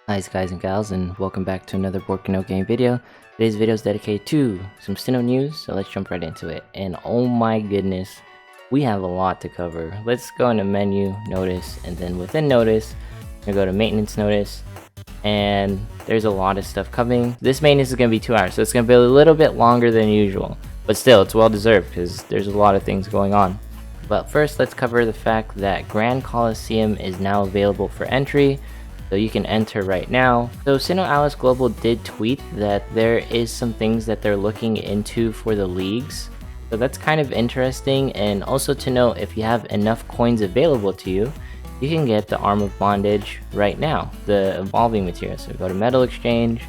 Hi guys and gals, and welcome back to another Board Cano game video. Today's video is dedicated to some SINoNEWS, so let's jump right into it. And oh my goodness, we have a lot to cover. Let's go into menu, notice, and then within notice, we're gonna go to maintenance notice, and there's a lot of stuff coming. This maintenance is gonna be 2 hours, so it's gonna be a little bit longer than usual, but still, it's well deserved because there's a lot of things going on. But first, let's cover the fact that Gran Coliseum is now available for entry. So you can enter right now. So SINoALICE Global did tweet that there is some things that they're looking into for the leagues. So that's kind of interesting, and also to know if you have enough coins available to you, you can get the Arm of Bondage right now, the evolving material. So go to Metal Exchange,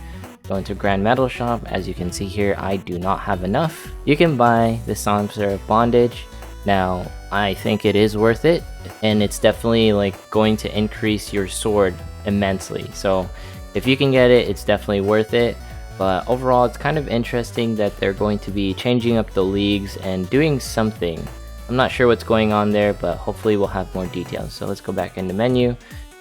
go into Grand Metal Shop. As you can see here, I do not have enough. You can buy the Saucer of Bondage. Now, I think it is worth it, and it's definitely like going to increase your sword immensely. So if you can get it, it's definitely worth it. But overall, it's kind of interesting that they're going to be changing up the leagues and doing something. I'm not sure what's going on there, but hopefully we'll have more details. So let's go back into menu,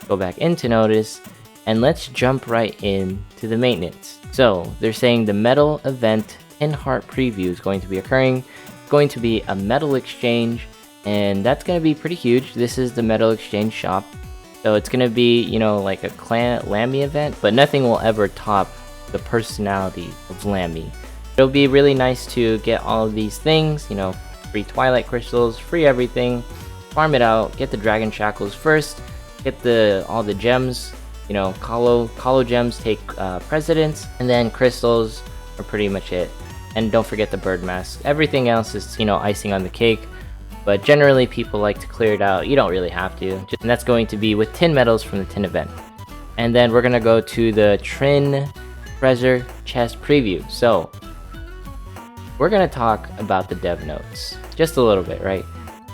go back into notice, and let's jump right in to the maintenance. So they're saying the metal event in heart preview is going to be occurring. It's going to be a metal exchange, and that's going to be pretty huge. This is the metal exchange shop. So it's gonna be, you know, like a Clan Lammy event, but nothing will ever top the personality of Lammy. It'll be really nice to get all of these things, you know, free Twilight Crystals, free everything, farm it out, get the Dragon Shackles first, get all the gems, you know, Colo gems take precedence, and then crystals are pretty much it. And don't forget the bird mask. Everything else is, you know, icing on the cake. But generally people like to clear it out. You don't really have to. And that's going to be with tin medals from the tin event. And then we're going to go to the Trin Treasure Chest preview. So we're going to talk about the dev notes just a little bit, right?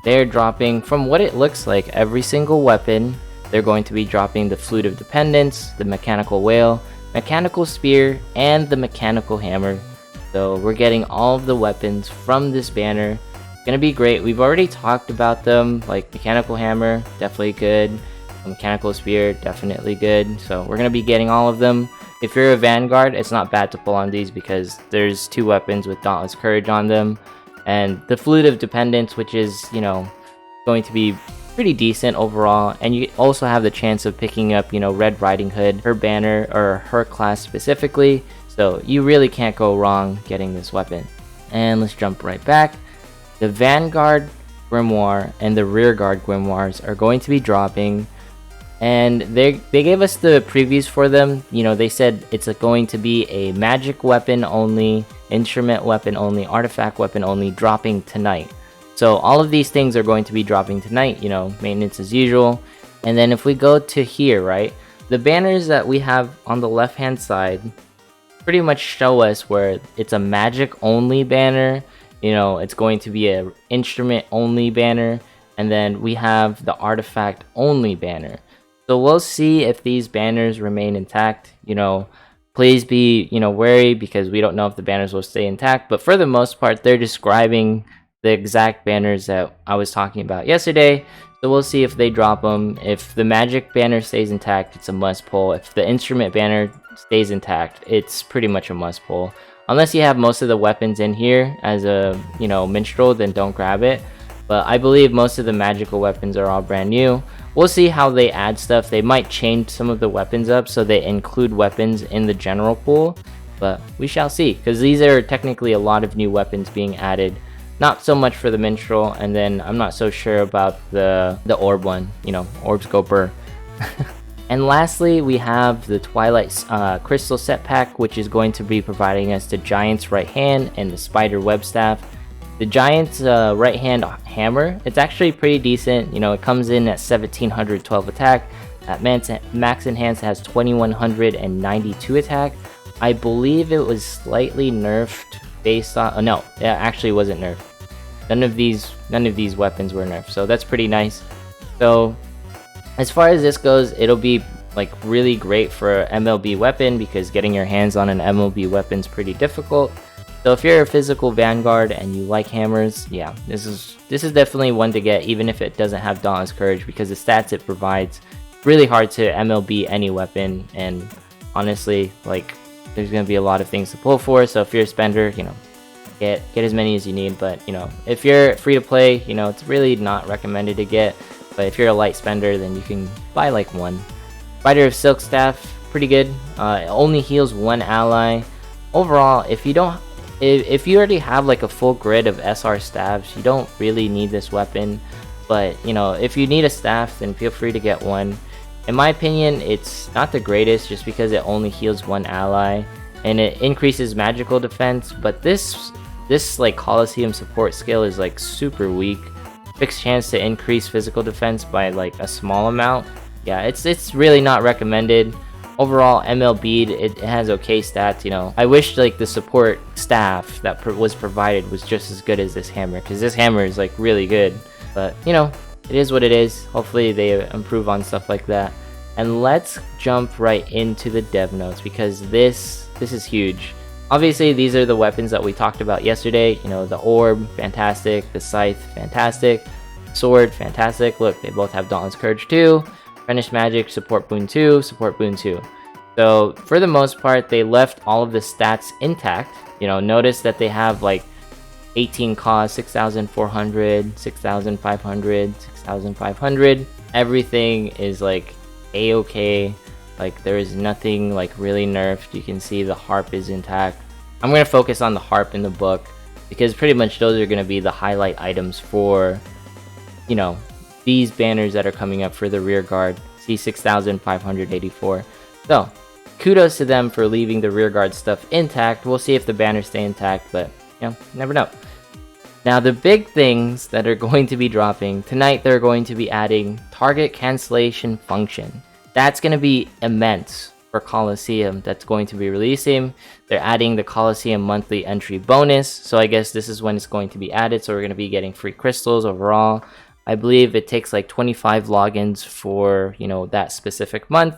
They're dropping, from what it looks like, every single weapon. They're going to be dropping the Flute of Dependence, the Mechanical Whale, Mechanical Spear, and the Mechanical Hammer. So we're getting all of the weapons from this banner. Gonna be great. We've already talked about them, like Mechanical Hammer, definitely good. Mechanical Spear, definitely good. So we're gonna be getting all of them. If you're a Vanguard, it's not bad to pull on these because there's 2 weapons with Dauntless Courage on them. And the Flute of Dependence, which is, you know, going to be pretty decent overall. And you also have the chance of picking up, you know, Red Riding Hood, her banner, or her class specifically. So you really can't go wrong getting this weapon. And let's jump right back. The Vanguard Grimoire and the Rearguard Grimoires are going to be dropping, and they gave us the previews for them. You know, they said it's going to be a magic weapon only, instrument weapon only, artifact weapon only, dropping tonight. So all of these things are going to be dropping tonight, you know, maintenance as usual. And then if we go to here, right, the banners that we have on the left hand side pretty much show us where it's a magic only banner. You know, it's going to be a instrument only banner, and then we have the artifact only banner. So we'll see if these banners remain intact. You know, please be, you know, wary because we don't know if the banners will stay intact, but for the most part they're describing the exact banners that I was talking about yesterday. So we'll see if they drop them. If the magic banner stays intact, it's a must pull. If the instrument banner stays intact, it's pretty much a must pull. Unless you have most of the weapons in here as a, you know, minstrel, then don't grab it. But I believe most of the magical weapons are all brand new. We'll see how they add stuff. They might change some of the weapons up so they include weapons in the general pool. But we shall see, because these are technically a lot of new weapons being added. Not so much for the minstrel, and then I'm not so sure about the orb one. You know, orbs go burr. And lastly, we have the Twilight Crystal set pack, which is going to be providing us the Giant's Right Hand and the Spider Web Staff. The Giant's Right Hand Hammer, it's actually pretty decent. You know, it comes in at 1712 attack. At max enhanced, it has 2192 attack. I believe it was slightly nerfed based on... Oh, no, it actually wasn't nerfed. None of these weapons were nerfed, so that's pretty nice. So as far as this goes, it'll be like really great for MLB weapon because getting your hands on an MLB weapon is pretty difficult. So if you're a physical Vanguard and you like hammers, yeah, this is definitely one to get, even if it doesn't have Dauntless Courage, because the stats it provides really hard to MLB any weapon, and honestly, like, there's gonna be a lot of things to pull for. So if you're a spender, you know, get as many as you need. But you know, if you're free to play, you know, it's really not recommended to get. But if you're a light spender, then you can buy like one. Spider of Silk Staff, pretty good. It only heals one ally. Overall, if you already have like a full grid of SR staffs, you don't really need this weapon. But you know, if you need a staff, then feel free to get one. In my opinion, it's not the greatest just because it only heals one ally and it increases magical defense. But this like Colosseum support skill is like super weak. Fixed chance to increase physical defense by like a small amount. Yeah, it's really not recommended. Overall, MLB, it has okay stats. You know, I wish like the support staff that was provided was just as good as this hammer, because this hammer is like really good. But you know, it is what it is. Hopefully they improve on stuff like that. And let's jump right into the dev notes, because this is huge. Obviously, these are the weapons that we talked about yesterday. You know, the orb, fantastic. The scythe, fantastic. Sword, fantastic. Look, they both have Dauntless Courage 2. Finished Magic, Support Boon 2, Support Boon 2. So, for the most part, they left all of the stats intact. You know, notice that they have like 18 cost, 6,400, 6,500, 6,500. Everything is like a-okay. Like, there is nothing like really nerfed. You can see the harp is intact. I'm going to focus on the harp in the book, because pretty much those are going to be the highlight items for, you know, these banners that are coming up for the rear guard. See, 6,584. So, kudos to them for leaving the rear guard stuff intact. We'll see if the banners stay intact, but, you know, never know. Now, the big things that are going to be dropping tonight, they're going to be adding target cancellation function. That's going to be immense for Colosseum. That's going to be releasing. They're adding the Colosseum monthly entry bonus, so I guess this is when it's going to be added. So we're going to be getting free crystals overall. I believe it takes like 25 logins for, you know, that specific month.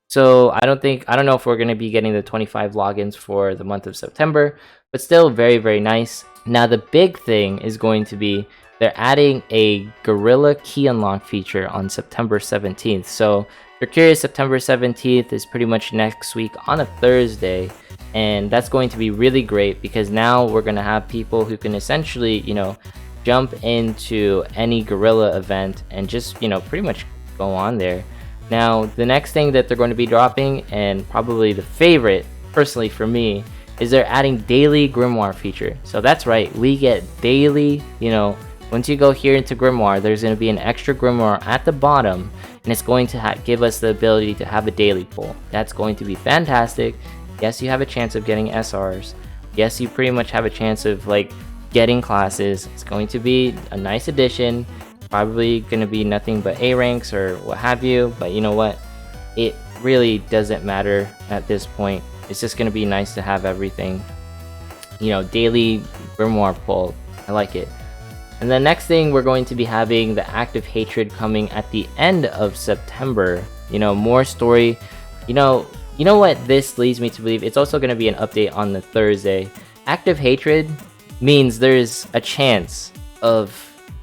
So I don't know if we're going to be getting the 25 logins for the month of September, but still very, very nice. Now the big thing is going to be they're adding a Gorilla Key Unlock feature on September 17th. So if you're curious, September 17th is pretty much next week on a Thursday, and that's going to be really great, because now we're going to have people who can essentially, you know, jump into any Gorilla event and just, you know, pretty much go on there. Now, the next thing that they're going to be dropping, and probably the favorite personally for me, is they're adding daily Grimoire feature. So that's right, we get daily, you know, once you go here into Grimoire, there's going to be an extra Grimoire at the bottom, and it's going to give us the ability to have a daily pull. That's going to be fantastic. Yes, you have a chance of getting SRs. Yes, you pretty much have a chance of like getting classes. It's going to be a nice addition. Probably going to be nothing but A ranks or what have you, but you know what? It really doesn't matter at this point. It's just going to be nice to have everything. You know, daily Grimoire pull. I like it. And the next thing, we're going to be having the Active Hatred coming at the end of September. You know, more story. You know what this leads me to believe? It's also going to be an update on the Thursday. Active Hatred means there's a chance of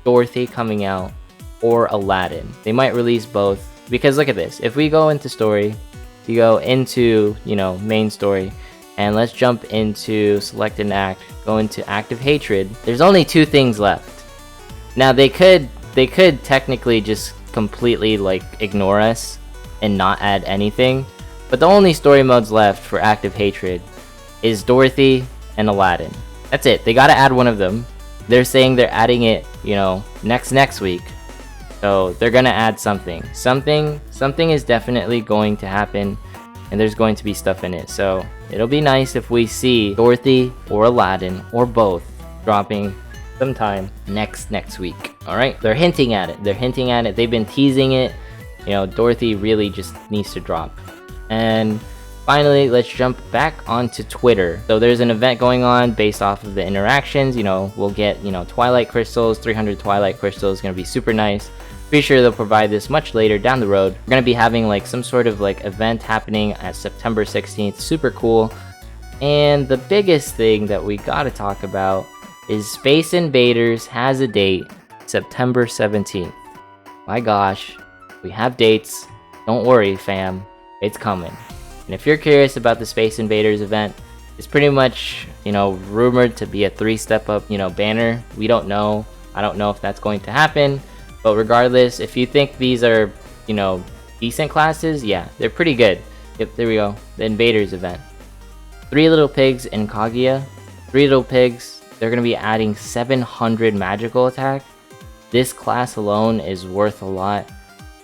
Dorothy coming out or Aladdin. They might release both, because look at this. If we go into story, you go into, you know, main story, and let's jump into select an act, go into Active Hatred. There's only two things left. Now they could technically just completely like ignore us and not add anything, but the only story modes left for Active Hatred is Dorothy and Aladdin. That's it. They gotta add one of them. They're saying they're adding it, you know, next week. So they're gonna add something. Something is definitely going to happen, and there's going to be stuff in it. So it'll be nice if we see Dorothy or Aladdin or both dropping sometime next week. All right, they're hinting at it. They've been teasing it. You know, Dorothy really just needs to drop. And finally, let's jump back onto Twitter. So there's an event going on based off of the interactions. You know, we'll get, you know, Twilight Crystals, 300 Twilight Crystals. Gonna be super nice. Pretty sure they'll provide this much later down the road. We're gonna be having like some sort of like event happening at September 16th. Super cool. And the biggest thing that we gotta talk about is Space Invaders has a date, September 17th. My gosh, we have dates. don't worry fam, it's coming. And if you're curious about the Space Invaders event, it's pretty much, you know, rumored to be a 3-step up, you know, banner. We don't know. I don't know if that's going to happen, but regardless, if you think these are, you know, decent classes, yeah, they're pretty good. Yep, there we go. The Invaders event. 3 Little Pigs and Kaguya. 3 Little Pigs, they're going to be adding 700 magical attack. This class alone is worth a lot.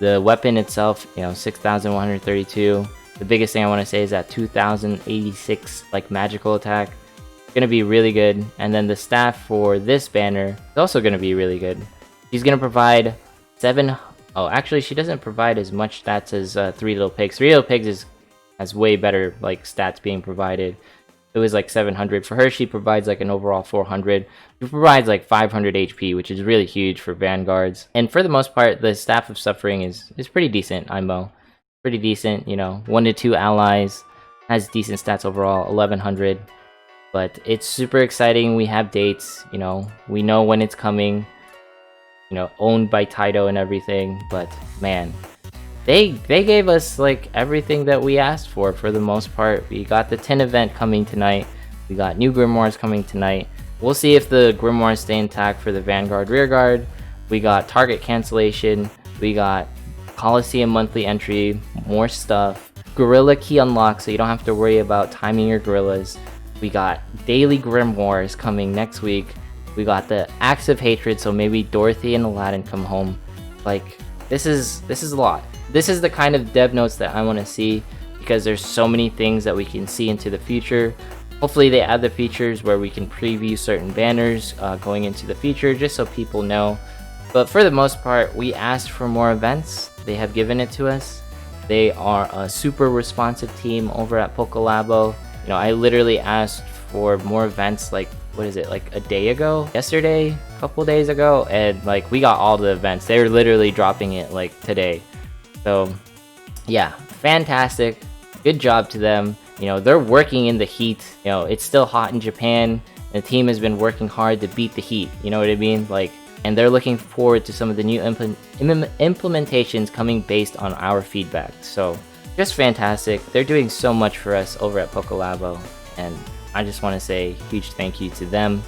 The weapon itself, you know, 6,132. The biggest thing I want to say is that 2,086 like magical attack. Going to be really good. And then the staff for this banner is also going to be really good. She's going to provide 7... Oh, actually, she doesn't provide as much stats as 3 Little Pigs. 3 Little Pigs has way better like stats being provided. It was like 700. For her, she provides like an overall 400. She provides like 500 HP, which is really huge for Vanguards. And for the most part, the Staff of Suffering is pretty decent, IMO. Pretty decent, you know, 1 to 2 allies. Has decent stats overall, 1100. But it's super exciting. We have dates, you know, we know when it's coming. You know, owned by Taito and everything. But man, they gave us like everything that we asked for the most part. We got the 10 event coming tonight. We got new grimoires coming tonight. We'll see if the grimoires stay intact for the Vanguard Rearguard. We got target cancellation. We got Coliseum monthly entry, more stuff. Gorilla key unlock, so you don't have to worry about timing your gorillas. We got daily grimoires coming next week. We got the Acts of Hatred, so maybe Dorothy and Aladdin come home. Like, this is a lot. This is the kind of dev notes that I want to see, because there's so many things that we can see into the future. Hopefully they add the features where we can preview certain banners going into the future, just so people know. But for the most part, we asked for more events. They have given it to us. They are a super responsive team over at Pocolabo. You know, I literally asked for more events like, what is it, like a day ago? Yesterday? A couple days ago? And like, we got all the events. They're literally dropping it like today. So yeah, fantastic. Good job to them. You know, they're working in the heat. You know, it's still hot in Japan. The team has been working hard to beat the heat. You know what I mean? Like, and they're looking forward to some of the new implementations coming based on our feedback. So just fantastic. They're doing so much for us over at Pocolabo, and I just want to say huge thank you to them.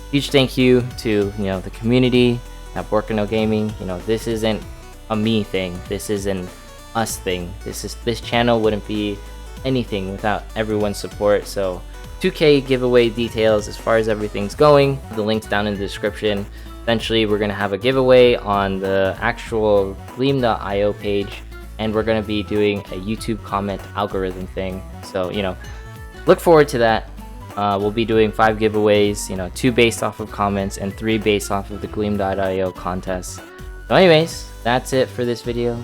Huge thank you to, you know, the community at Borkino Gaming. You know, this isn't a me thing. This is an us thing. This channel wouldn't be anything without everyone's support. So 2K giveaway details as far as everything's going. The link's down in the description. Eventually, we're going to have a giveaway on the actual Gleam.io page, and we're going to be doing a YouTube comment algorithm thing. So, you know, look forward to that. We'll be doing 5 giveaways, you know, 2 based off of comments and 3 based off of the Gleam.io contest. So anyways, that's it for this video.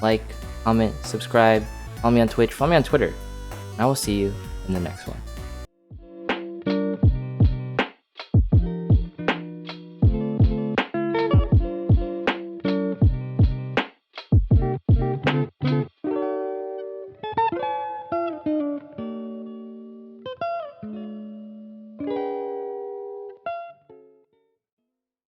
Like, comment, subscribe, follow me on Twitch, follow me on Twitter, and I will see you in the next one.